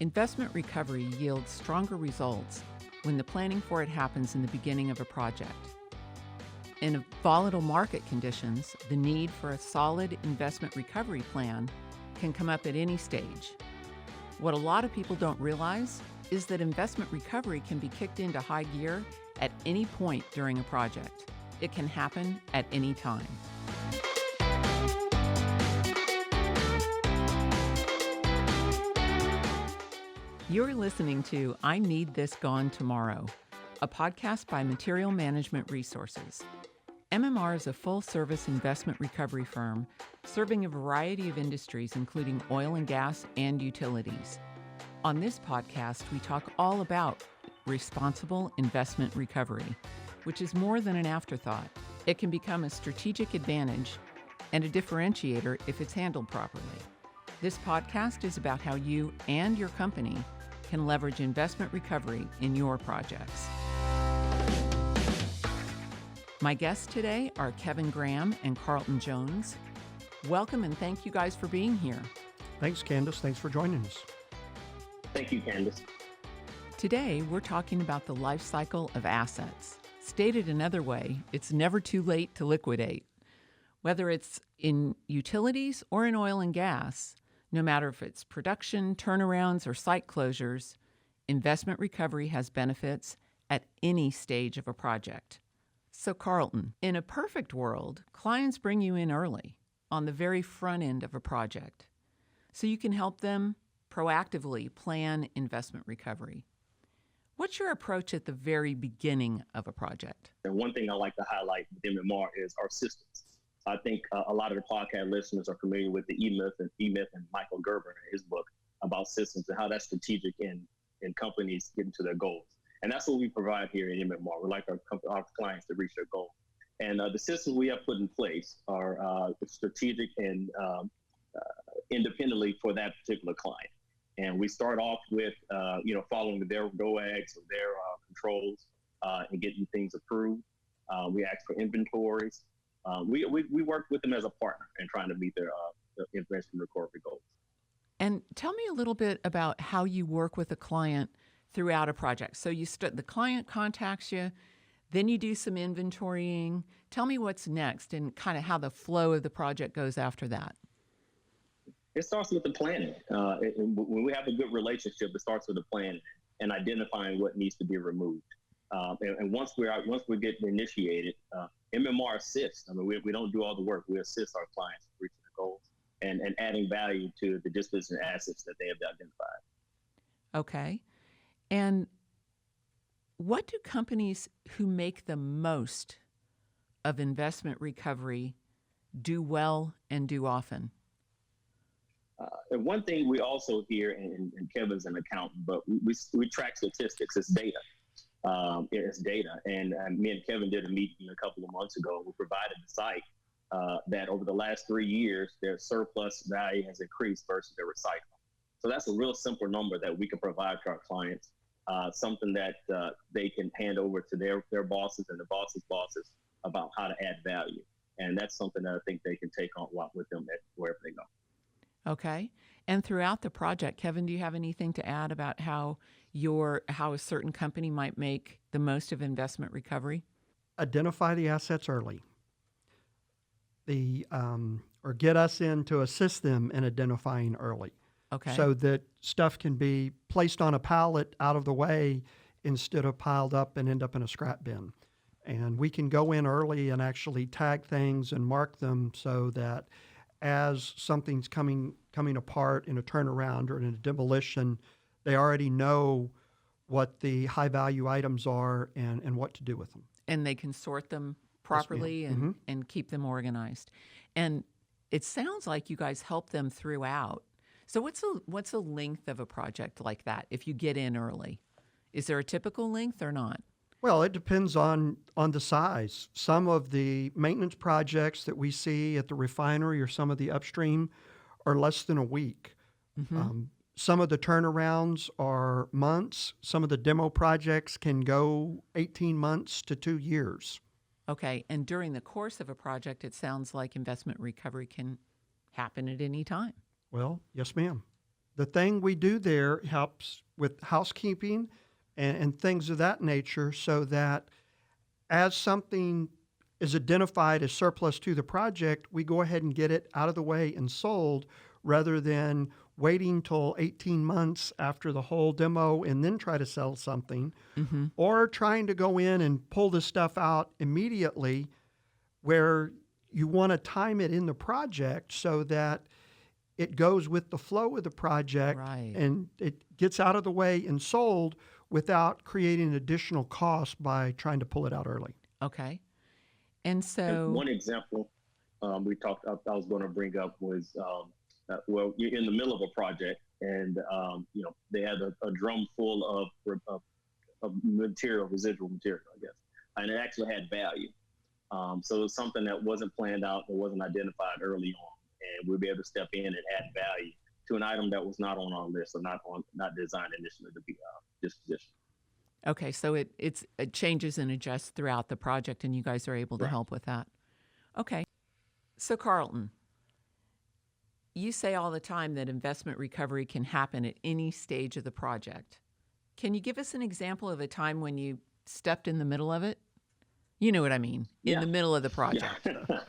Investment recovery yields stronger results when the planning for it happens in the beginning of a project. In volatile market conditions, the need for a solid investment recovery plan can come up at any stage. What a lot of people don't realize is that investment recovery can be kicked into high gear at any point during a project. It can happen at any time. You're listening to I Need This Gone Tomorrow, a podcast by Material Management Resources. MMR is a full-service investment recovery firm serving a variety of industries, including oil and gas and utilities. On this podcast, we talk all about responsible investment recovery, which is more than an afterthought. It can become a strategic advantage and a differentiator if it's handled properly. This podcast is about how you and your company can leverage investment recovery in your projects. My guests today are Kevin Graham and Carlton Jones. Welcome and thank you guys for being here. Thanks, Candice. Thanks for joining us. Thank you, Candice. Today, we're talking about the life cycle of assets. Stated another way, it's never too late to liquidate. Whether it's in utilities or in oil and gas, no matter if it's production, turnarounds, or site closures, investment recovery has benefits at any stage of a project. So Carlton, in a perfect world, clients bring you in early on the very front end of a project so you can help them proactively plan investment recovery. What's your approach at the very beginning of a project? And one thing I like to highlight with MMR is our systems. I think a lot of the podcast listeners are familiar with the E-Myth and Michael Gerber in his book about systems and how that's strategic in companies getting to their goals. And that's what we provide here at MMR. We like our clients to reach their goals. And the systems we have put in place are strategic and independently for that particular client. And we start off with, following their GOAGs or their controls and getting things approved. We ask for inventories. We work with them as a partner and trying to meet their investment recovery goals. And tell me a little bit about how you work with a client throughout a project. So the client contacts you, then you do some inventorying. Tell me what's next and kind of how the flow of the project goes after that. It starts with the planning. When we have a good relationship, it starts with the plan and identifying what needs to be removed. And once we get initiated, MMR assists. I mean, we don't do all the work. We assist our clients in reaching their goals and adding value to the disposition assets that they have identified. Okay. And what do companies who make the most of investment recovery do well and do often? And one thing we also hear, and Kevin's an accountant, but we track statistics. It's data. It's data. And me and Kevin did a meeting a couple of months ago. We provided the site that over the last 3 years, their surplus value has increased versus their recycling. So that's a real simple number that we can provide to our clients, something that they can hand over to their bosses and the bosses' bosses about how to add value. And that's something that I think they can take on with them wherever they go. Okay. And throughout the project, Kevin, do you have anything to add about how a certain company might make the most of investment recovery? Identify the assets early. Or get us in to assist them in identifying early. Okay. So that stuff can be placed on a pallet out of the way instead of piled up and end up in a scrap bin. And we can go in early and actually tag things and mark them so that as something's coming apart in a turnaround or in a demolition, they already know what the high-value items are and what to do with them. And they can sort them properly Yes, and keep them organized. And it sounds like you guys help them throughout. So what's the length of a project like that if you get in early? Is there a typical length or not? Well, it depends on the size. Some of the maintenance projects that we see at the refinery or some of the upstream are less than a week. Mm-hmm. Some of the turnarounds are months. Some of the demo projects can go 18 months to 2 years. Okay. And during the course of a project, it sounds like investment recovery can happen at any time. Well, yes, ma'am. The thing we do there helps with housekeeping and things of that nature, so that as something is identified as surplus to the project, we go ahead and get it out of the way and sold, rather than waiting till 18 months after the whole demo and then try to sell something, or trying to go in and pull the stuff out immediately, where you want to time it in the project so that it goes with the flow of the project, Right. and it gets out of the way and sold without creating additional cost by trying to pull it out early. Okay. And And so, one example we talked, I was going to bring up was, well, you're in the middle of a project, and they had a drum full of material, residual material, I guess, and it actually had value. So it was something that wasn't planned out, that wasn't identified early on, and we'll be able to step in and add value to an item that was not on our list, or not designed initially to be dispositioned. okay, so it changes and adjusts throughout the project, and you guys are able to Right. help with that. Okay. So, Carlton, you say all the time that investment recovery can happen at any stage of the project. Can you give us an example of a time when you stepped in the middle of it? You know what I mean, in Yeah. the middle of the project. Yeah.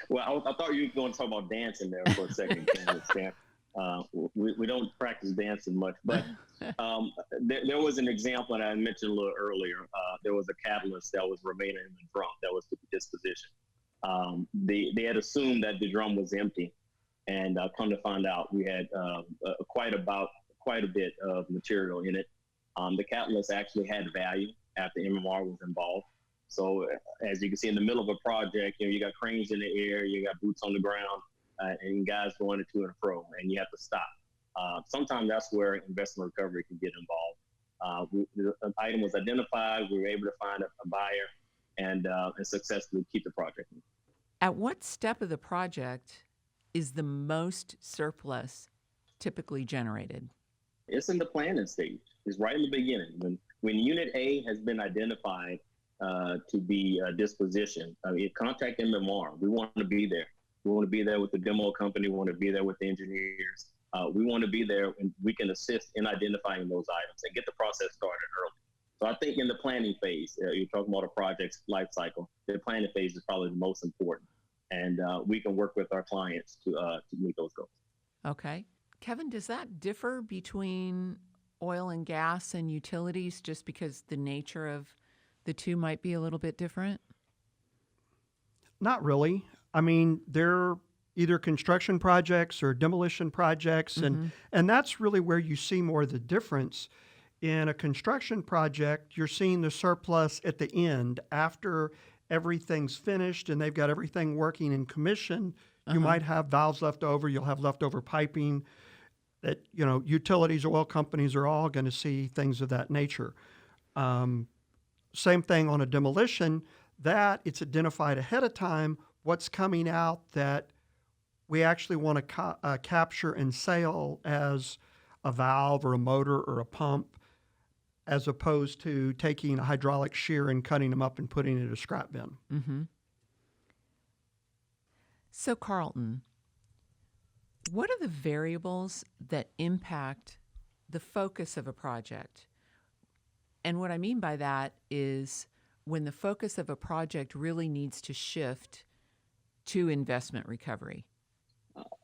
Well, I thought you were going to talk about dancing there for a second. Stan. We don't practice dancing much, but there was an example that I mentioned a little earlier. There was a catalyst that was remaining in the drum that was to be dispositioned. They had assumed that the drum was empty, and come to find out, we had quite a bit of material in it. The catalyst actually had value after MMR was involved. So as you can see, in the middle of a project, you got cranes in the air, you got boots on the ground, and guys going to and fro, and you have to stop. Sometimes that's where investment recovery can get involved. The item was identified, we were able to find a buyer, and successfully keep the project moving. At what step of the project is the most surplus typically generated? It's in the planning stage. It's right in the beginning. When Unit A has been identified to be dispositioned, contact MMR. We want to be there. We want to be there with the demo company. We want to be there with the engineers. We want to be there, and we can assist in identifying those items and get the process started early. So I think in the planning phase, you're talking about a project's life cycle, the planning phase is probably the most important. And we can work with our clients to meet those goals. Okay. Kevin, does that differ between oil and gas and utilities, just because the nature of the two might be a little bit different? Not really. I mean, they're either construction projects or demolition projects, and that's really where you see more of the difference. In a construction project, you're seeing the surplus at the end after everything's finished and they've got everything working in commission. You might have valves left over, you'll have leftover piping. That, utilities, oil companies are all going to see things of that nature. Same thing on a demolition, that it's identified ahead of time what's coming out that we actually want to capture and sell as a valve or a motor or a pump, as opposed to taking a hydraulic shear and cutting them up and putting it in a scrap bin. So, Carlton, what are the variables that impact the focus of a project? And what I mean by that is when the focus of a project really needs to shift to investment recovery.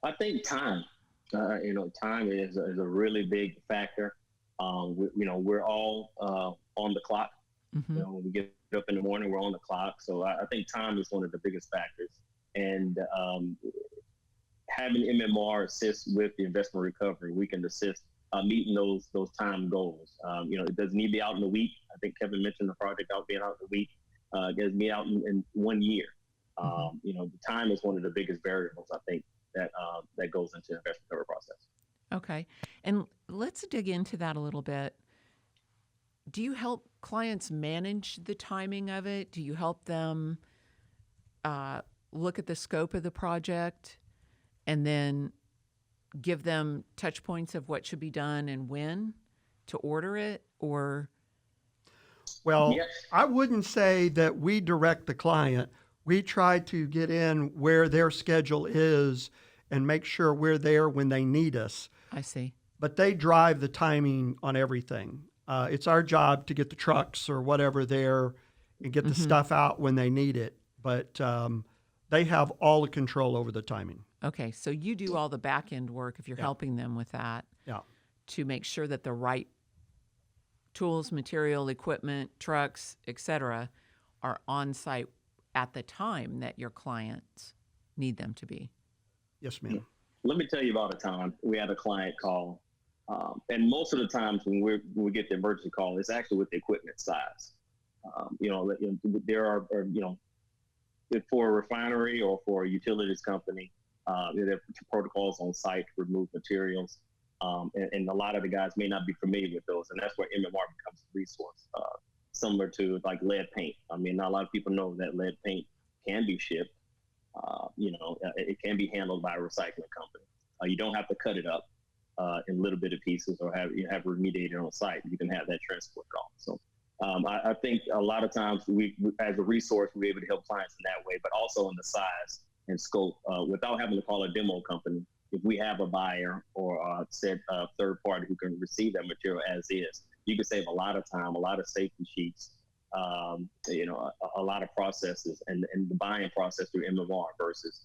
I think time. Time is a really big factor. We're all on the clock. When we get up in the morning, we're on the clock. So I think time is one of the biggest factors. And having MMR assist with the investment recovery, we can assist meeting those time goals. It doesn't need to be out in a week. I think Kevin mentioned the project being out in a week. It doesn't be out in 1 year. The time is one of the biggest variables, I think, that goes into the investment recovery process. Okay. And let's dig into that a little bit. Do you help clients manage the timing of it? Do you help them look at the scope of the project and then give them touch points of what should be done and when to order it? Or Well, Yes. I wouldn't say that we direct the client. We try to get in where their schedule is and make sure we're there when they need us. I see. but they drive the timing on everything. It's our job to get the trucks or whatever there and get the stuff out when they need it. But they have all the control over the timing. Okay, so you do all the back end work if you're helping them with that to make sure that the right tools, material, equipment, trucks, etc., are on site at the time that your clients need them to be. Yes, ma'am. Let me tell you about a time we had a client call, and most of the times when we get the emergency call, it's actually with the equipment size. There are for a refinery or for a utilities company, there are protocols on site to remove materials. And a lot of the guys may not be familiar with those. And that's where MMR becomes a resource, similar to like lead paint. I mean, not a lot of people know that lead paint can be shipped. It can be handled by a recycling company. You don't have to cut it up in little bit of pieces or have remediated on site. You can have that transported off. So I think a lot of times we as a resource, we're able to help clients in that way, but also in the size and scope without having to call a demo company. If we have a buyer or said third party who can receive that material as is, you can save a lot of time, a lot of safety sheets, a lot of processes, and the buying process through MMR versus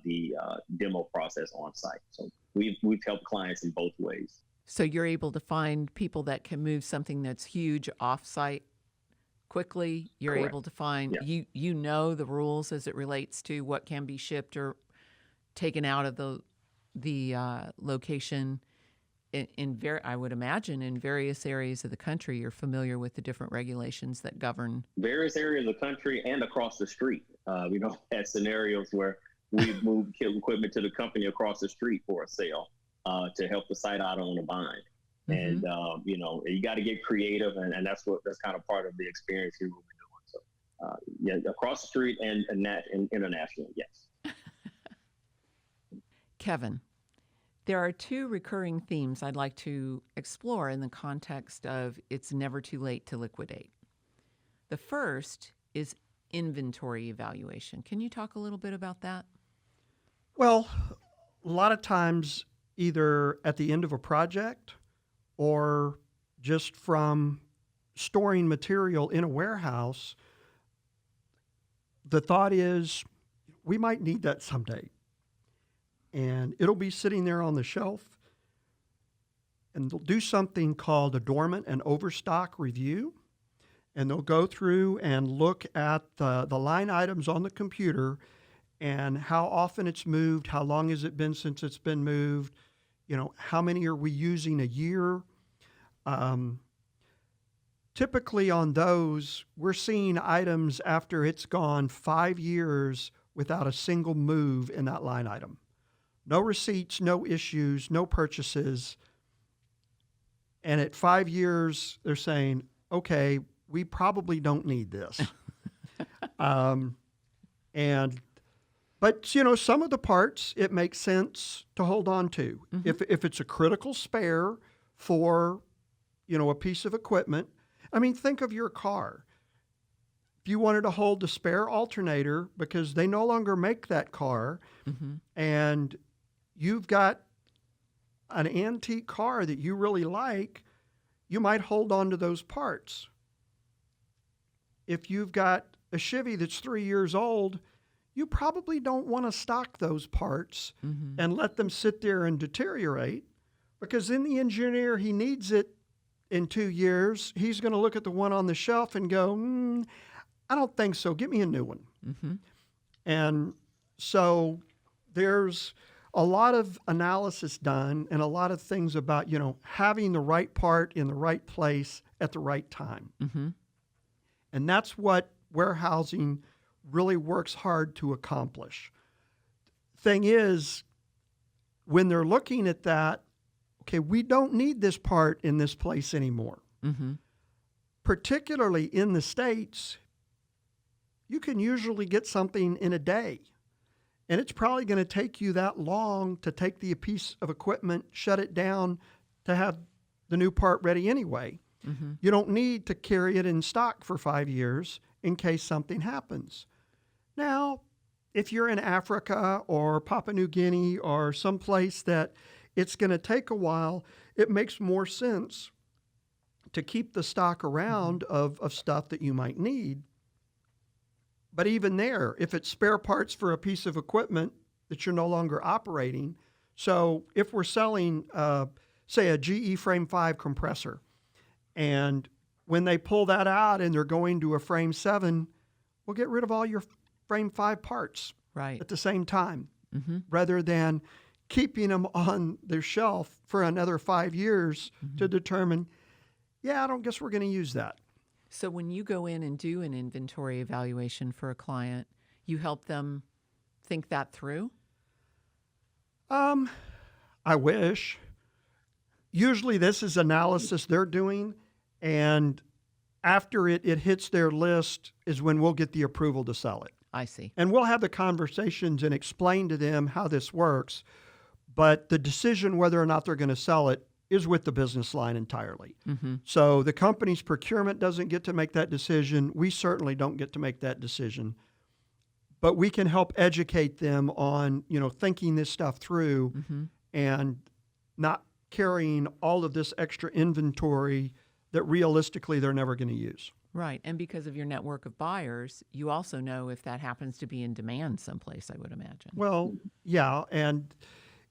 the demo process on site. So we've helped clients in both ways. So you're able to find people that can move something that's huge off site quickly. You're Correct. able to find you know the rules as it relates to what can be shipped or taken out of the location. I would imagine in various areas of the country, you're familiar with the different regulations that govern various areas of the country and across the street. Had scenarios where we've moved equipment to the company across the street for a sale to help the site out on a bind. And you got to get creative, and that's kind of part of the experience here. What we're doing. So across the street and internationally, yes. Kevin, there are two recurring themes I'd like to explore in the context of it's never too late to liquidate. The first is inventory evaluation. Can you talk a little bit about that? Well, a lot of times, either at the end of a project or just from storing material in a warehouse, the thought is we might need that someday. And it'll be sitting there on the shelf, and they'll do something called a dormant and overstock review. And they'll go through and look at the line items on the computer and how often it's moved, how long has it been since it's been moved, how many are we using a year. Typically on those, we're seeing items after it's gone 5 years without a single move in that line item. No receipts, no issues, no purchases. And at 5 years, they're saying, okay, we probably don't need this. But some of the parts, it makes sense to hold on to. Mm-hmm. If it's a critical spare for, a piece of equipment. I mean, think of your car. If you wanted to hold the spare alternator because they no longer make that car, and you've got an antique car that you really like, you might hold on to those parts. If you've got a Chevy that's 3 years old, you probably don't want to stock those parts and let them sit there and deteriorate, because then the engineer, he needs it in 2 years. He's going to look at the one on the shelf and go, I don't think so. Get me a new one. And so there's a lot of analysis done and a lot of things about, having the right part in the right place at the right time. And that's what warehousing really works hard to accomplish. Thing is, when they're looking at that, okay, we don't need this part in this place anymore. Particularly in the States, you can usually get something in a day. And it's probably going to take you that long to take the piece of equipment, shut it down to have the new part ready anyway. You don't need to carry it in stock for 5 years in case something happens. Now, if you're in Africa or Papua New Guinea or someplace that it's going to take a while. It makes more sense to keep the stock around of stuff that you might need. But even there, if it's spare parts for a piece of equipment that you're no longer operating, so if we're selling, say, a GE Frame 5 compressor, and when they pull that out and they're going to a Frame 7, we'll get rid of all your Frame 5 parts Right. at the same time, Mm-hmm. rather than keeping them on their shelf for another 5 years to determine, I don't guess we're going to use that. So when you go in and do an inventory evaluation for a client, you help them think that through? I wish. Usually this is analysis they're doing, and after it hits their list is when we'll get the approval to sell it. I see. And we'll have the conversations and explain to them how this works, but the decision whether or not they're going to sell it is with the business line entirely. Mm-hmm. So the company's procurement doesn't get to make that decision. We certainly don't get to make that decision. But we can help educate them on, thinking this stuff through and not carrying all of this extra inventory that realistically they're never going to use. Right. And because of your network of buyers, you also know if that happens to be in demand someplace, I would imagine. Well, yeah, and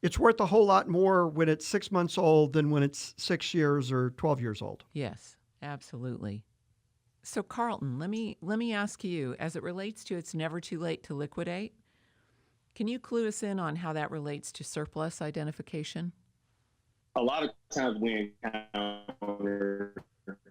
it's worth a whole lot more when it's 6 months old than when it's 6 years or 12 years old. Yes, absolutely. So Carlton, let me ask you, as it relates to it's never too late to liquidate, can you clue us in on how that relates to surplus identification? A lot of times we encounter,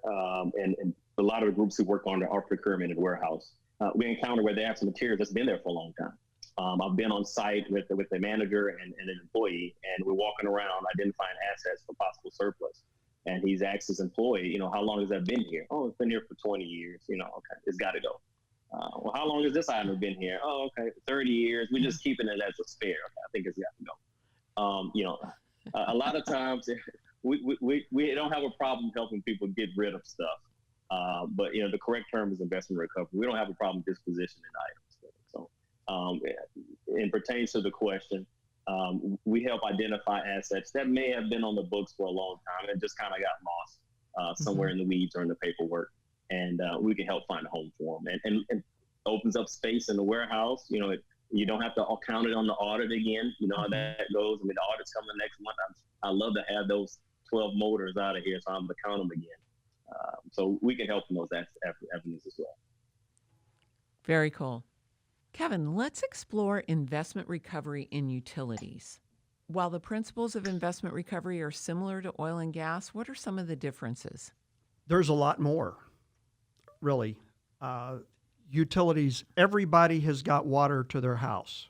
and a lot of the groups who work on our procurement and warehouse, we encounter where they have some material that's been there for a long time. I've been on site with the manager and an employee, and we're walking around identifying assets for possible surplus. And he's asked his employee, how long has that been here? Oh, it's been here for 20 years. Okay, it's got to go. Well, how long has this item been here? Oh, okay, 30 years. We're just keeping it as a spare. Okay, I think it's got to go. A lot of times we don't have a problem helping people get rid of stuff. But the correct term is investment recovery. We don't have a problem dispositioning items. So in pertains to the question, we help identify assets that may have been on the books for a long time and just kind of got lost somewhere in the weeds or in the paperwork. And we can help find a home for them. And opens up space in the warehouse. You don't have to count it on the audit again. You know how that goes. I mean, the audit's coming next month. I love to have those 12 motors out of here, so I'm going to count them again. So we can help in those avenues as well. Very cool. Kevin, let's explore investment recovery in utilities. While the principles of investment recovery are similar to oil and gas, what are some of the differences? There's a lot more, really. Utilities, everybody has got water to their house.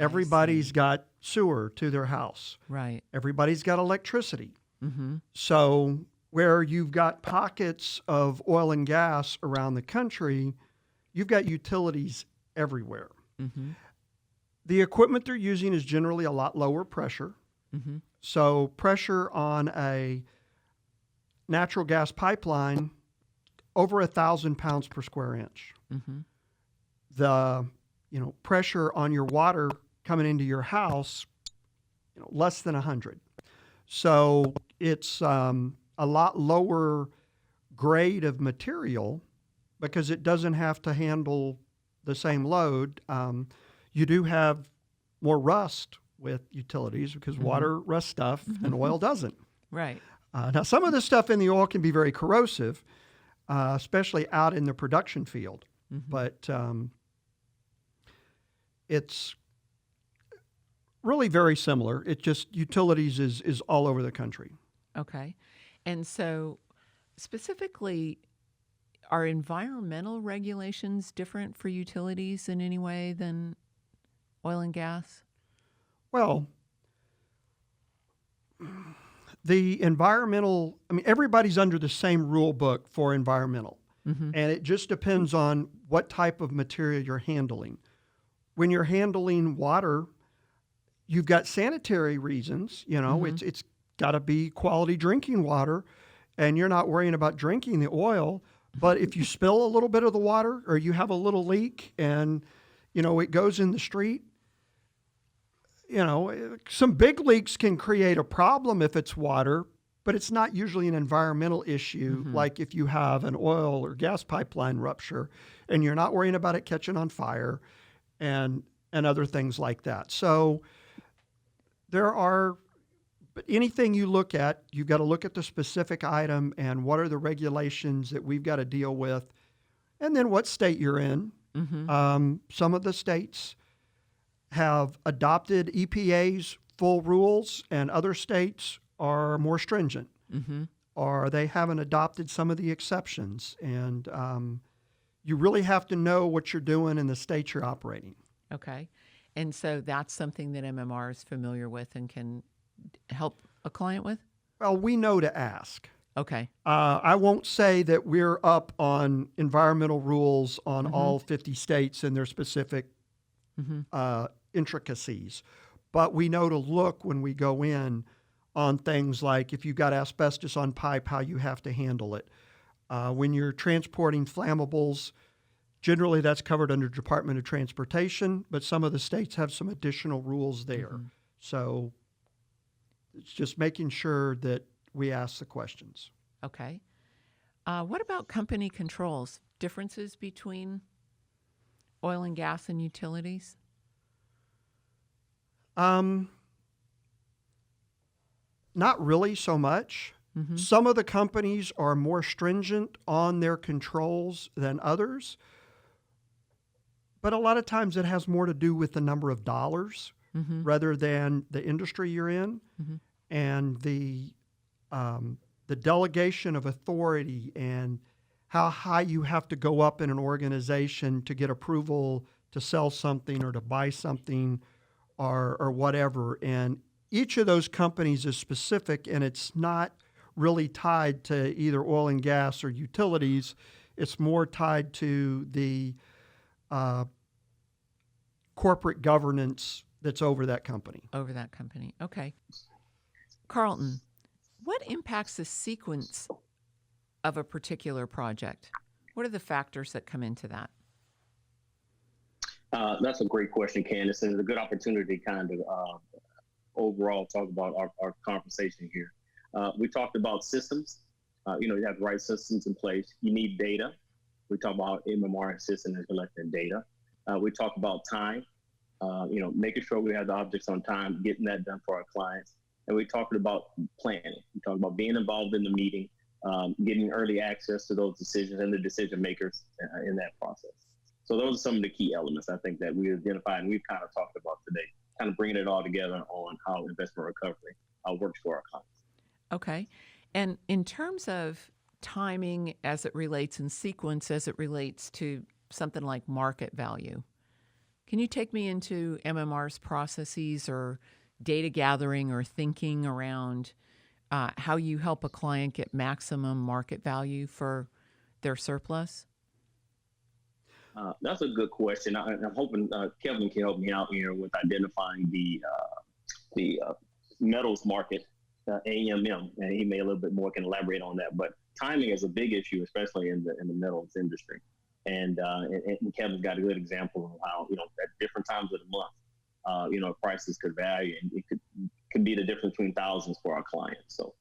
Everybody's got sewer to their house. Right. Everybody's got electricity. Mm-hmm. So where you've got pockets of oil and gas around the country, you've got utilities everywhere. Mm-hmm. The equipment they're using is generally a lot lower pressure. Mm-hmm. So pressure on a natural gas pipeline, over 1,000 pounds per square inch. Mm-hmm. The pressure on your water coming into your house, less than 100. So it's a lot lower grade of material because it doesn't have to handle the same load. You do have more rust with utilities because water rusts stuff and oil doesn't. Right. Now, some of the stuff in the oil can be very corrosive, especially out in the production field. Mm-hmm. But it's really very similar. It just utilities is all over the country. Okay. And so specifically, are environmental regulations different for utilities in any way than oil and gas? Well, the environmental, everybody's under the same rule book for environmental. Mm-hmm. And it just depends on what type of material you're handling. When you're handling water, you've got sanitary reasons. It's got to be quality drinking water, and you're not worrying about drinking the oil. But if you spill a little bit of the water or you have a little leak and, it goes in the street, Some big leaks can create a problem if it's water, but it's not usually an environmental issue like if you have an oil or gas pipeline rupture and you're not worrying about it catching on fire and other things like that. So but anything you look at, you've got to look at the specific item and what are the regulations that we've got to deal with, and then what state you're in. Some of the states have adopted EPA's full rules, and other states are more stringent, or they haven't adopted some of the exceptions. And you really have to know what you're doing in the state you're operating. Okay. And so that's something that MMR is familiar with and can help a client with? Well, we know to ask. Okay. I won't say that we're up on environmental rules on all 50 states and their specific intricacies, but we know to look when we go in on things like if you've got asbestos on pipe, how you have to handle it. When you're transporting flammables, generally that's covered under Department of Transportation, but some of the states have some additional rules there. So it's just making sure that we ask the questions. Okay. What about company controls? Differences between oil and gas and utilities? Not really so much. Some of the companies are more stringent on their controls than others, but a lot of times it has more to do with the number of dollars rather than the industry you're in and the delegation of authority and how high you have to go up in an organization to get approval to sell something or to buy something or whatever. And each of those companies is specific, and it's not really tied to either oil and gas or utilities. It's more tied to the corporate governance that's over that company. Over that company. Okay. Carlton, what impacts the sequence of a particular project? What are the factors that come into that? That's a great question, Candice, and it's a good opportunity to kind of overall talk about our conversation here. We talked about systems. You have the right systems in place. You need data. We talk about MMR system and collecting data. We talk about time, making sure we have the objects on time, getting that done for our clients. And we talked about planning. We talked about being involved in the meeting, getting early access to those decisions and the decision makers in that process. So those are some of the key elements I think that we identified and we've kind of talked about today, kind of bringing it all together on how investment recovery works for our clients. Okay. And in terms of timing as it relates and sequence as it relates to something like market value, can you take me into MMR's processes or data gathering or thinking around how you help a client get maximum market value for their surplus? That's a good question. I'm hoping Kevin can help me out here with identifying the metals market, AMM, and he may a little bit more can elaborate on that. But timing is a big issue, especially in the metals industry. And Kevin's got a good example of how at different times of the month, prices could vary, and it could be the difference between thousands for our clients. So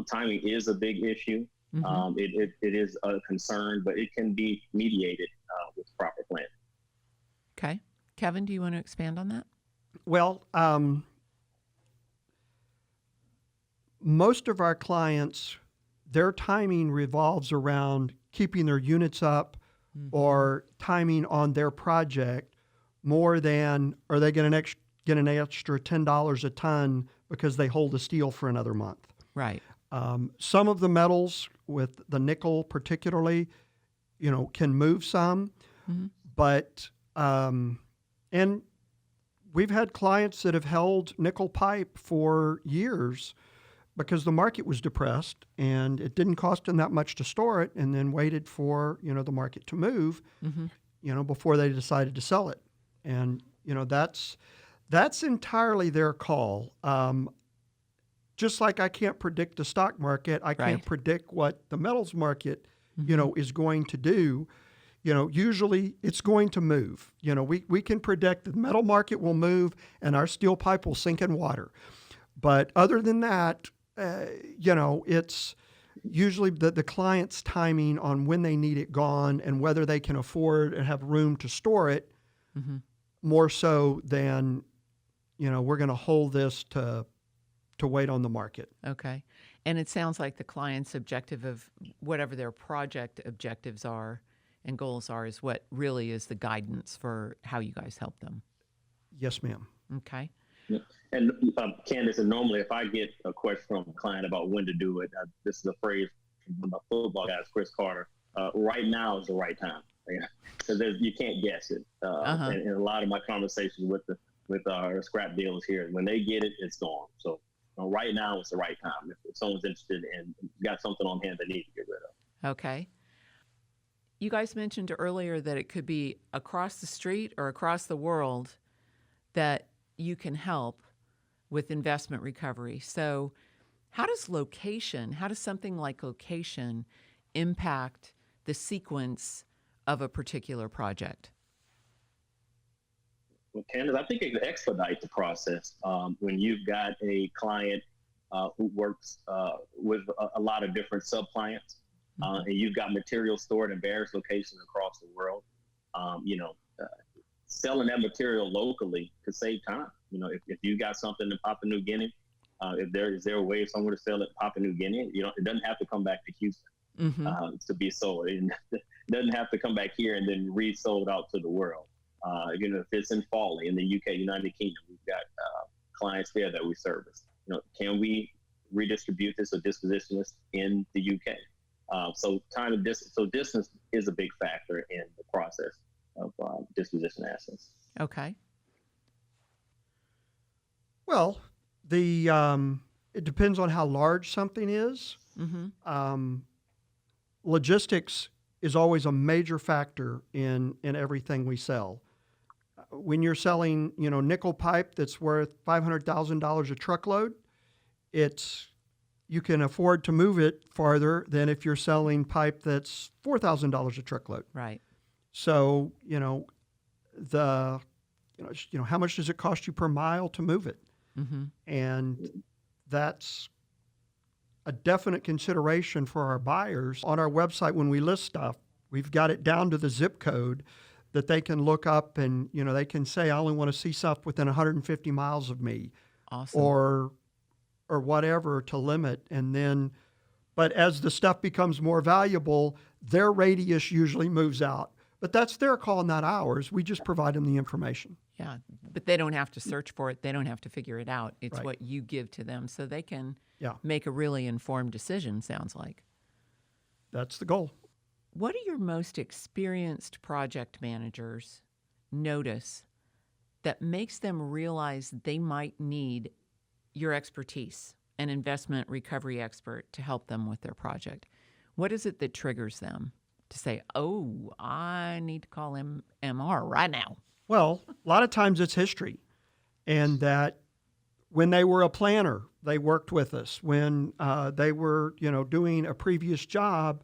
timing is a big issue. It is a concern, but it can be mediated with proper planning. Okay. Kevin, do you want to expand on that? Well, most of our clients, their timing revolves around keeping their units up or timing on their project more than, are they going to get an extra $10 a ton because they hold the steel for another month. Right. Some of the metals, with the nickel particularly, can move some, but, and we've had clients that have held nickel pipe for years because the market was depressed and it didn't cost them that much to store it, and then waited for, the market to move, before they decided to sell it. And, that's entirely their call. Just like I can't predict the stock market, I can't predict what the metals market, is going to do. usually it's going to move. We can predict the metal market will move and our steel pipe will sink in water. But other than that, it's usually the client's timing on when they need it gone and whether they can afford and have room to store it, more so than, we're going to hold this to wait on the market. Okay. And it sounds like the client's objective of whatever their project objectives are and goals are is what really is the guidance for how you guys help them. Yes, ma'am. Okay. Yeah. And Candice, and normally if I get a question from a client about when to do it, this is a phrase from my football guys, Chris Carter. Right now is the right time. Because you can't guess it. And a lot of my conversations with our scrap dealers here, when they get it, it's gone. So right now is the right time. If someone's interested and got something on hand they need to get rid of. Okay. You guys mentioned earlier that it could be across the street or across the world that you can help with investment recovery. So how does something like location impact the sequence of a particular project? Well, Candice, I think it can expedite the process. When you've got a client who works with a lot of different sub-clients, and you've got material stored in various locations across the world, selling that material locally could save time. If you got something in Papua New Guinea, is there a way somewhere to sell it in Papua New Guinea? It doesn't have to come back to Houston to be sold. It doesn't have to come back here and then resold out to the world. If it's in Fawley in the UK, United Kingdom, we've got clients there that we service. Can we redistribute this or disposition this in the UK? So distance is a big factor in the process of disposition assets. Okay. Well, it depends on how large something is. Logistics is always a major factor in everything we sell. When you're selling, nickel pipe that's worth $500,000 a truckload, you can afford to move it farther than if you're selling pipe that's $4,000 a truckload. Right. So, how much does it cost you per mile to move it? And that's a definite consideration for our buyers. On our website, when we list stuff, we've got it down to the zip code that they can look up and, they can say, I only want to see stuff within 150 miles of me. Awesome. Or whatever to limit. And then, but as the stuff becomes more valuable, their radius usually moves out. But that's their call, not ours. We just provide them the information. Yeah, but they don't have to search for it. They don't have to figure it out. It's Right. what you give to them so they can make a really informed decision, sounds like. That's the goal. What do your most experienced project managers notice that makes them realize they might need your expertise, an investment recovery expert, to help them with their project? What is it that triggers them to say, oh, I need to call MR right now? Well, a lot of times it's history, and that when they were a planner, they worked with us. When they were, doing a previous job,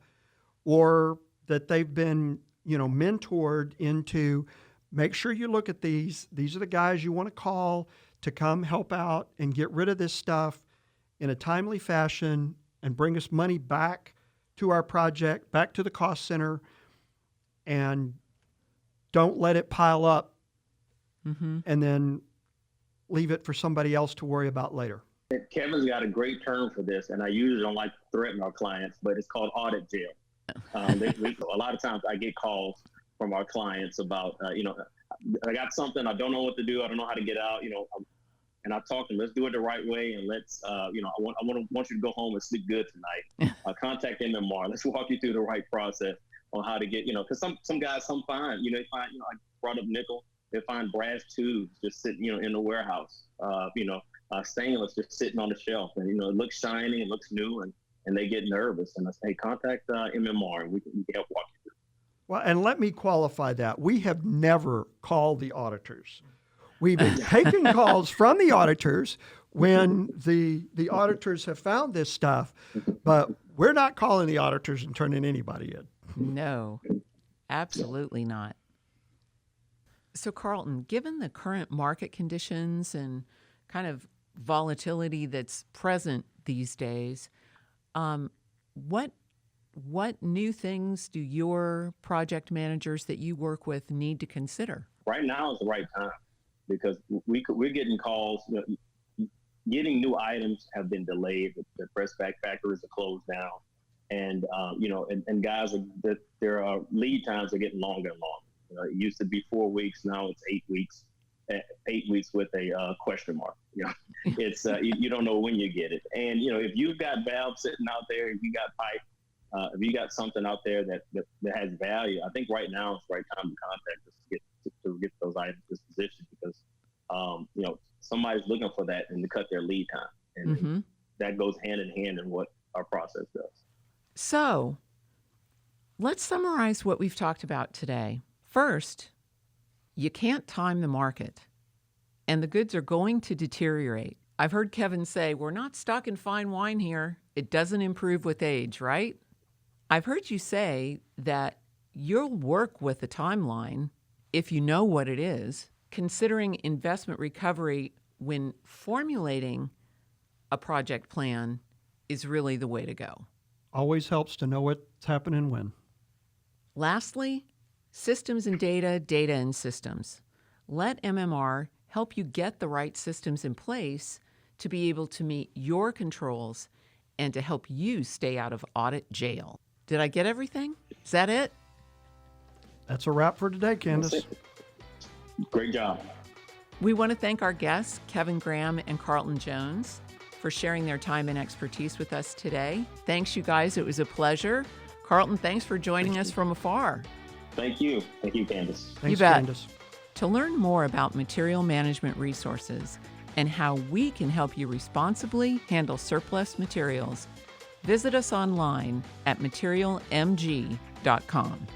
or that they've been, mentored into, make sure you look at these. These are the guys you want to call to come help out and get rid of this stuff in a timely fashion and bring us money back to our project, back to the cost center, and don't let it pile up and then leave it for somebody else to worry about later. Kevin's got a great term for this, and I usually don't like to threaten our clients, but it's called audit jail. A lot of times I get calls from our clients about, I got something, I don't know what to do, I don't know how to get out, and I talk to them, let's do it the right way, and let's, I want you to go home and sleep good tonight. Contact MMR. Let's walk you through the right process on how to get, because some guys, they find, I brought up nickel, they find brass tubes just sitting, in the warehouse, stainless just sitting on the shelf, and, it looks shiny, it looks new, and they get nervous, and I say, contact MMR, and we can help walk you through. Well, and let me qualify that. We have never called the auditors. We've been taking calls from the auditors when the auditors have found this stuff, but we're not calling the auditors and turning anybody in. No. Absolutely not. So, Carlton, given the current market conditions and kind of volatility that's present these days, what new things do your project managers that you work with need to consider? Right now is the right time because we're getting calls. Getting new items have been delayed. The press back factories are closed down, and and guys their lead times are getting longer and longer. It used to be 4 weeks, now it's 8 weeks. 8 weeks with a question mark. It's you don't know when you get it. And if you've got valves sitting out there, if you got pipe, if you got something out there that has value, I think right now is the right time to contact us to get those items dispositioned because somebody's looking for that and to cut their lead time, and that goes hand in hand in what our process does. So, let's summarize what we've talked about today. First, you can't time the market, and the goods are going to deteriorate. I've heard Kevin say, we're not stuck in fine wine here. It doesn't improve with age, right? I've heard you say that you'll work with a timeline if you know what it is, considering investment recovery when formulating a project plan is really the way to go. Always helps to know what's happening when. Lastly, systems and data, data and systems. Let MMR help you get the right systems in place to be able to meet your controls and to help you stay out of audit jail. Did I get everything? Is that it? That's a wrap for today, Candice. Great job. We want to thank our guests, Kevin Graham and Carlton Jones, for sharing their time and expertise with us today. Thanks, you guys. It was a pleasure. Carlton, thanks for joining us from afar. Thank you. Thank you, Candice. Thanks, you bet. Candice. To learn more about material management resources and how we can help you responsibly handle surplus materials, visit us online at materialmg.com.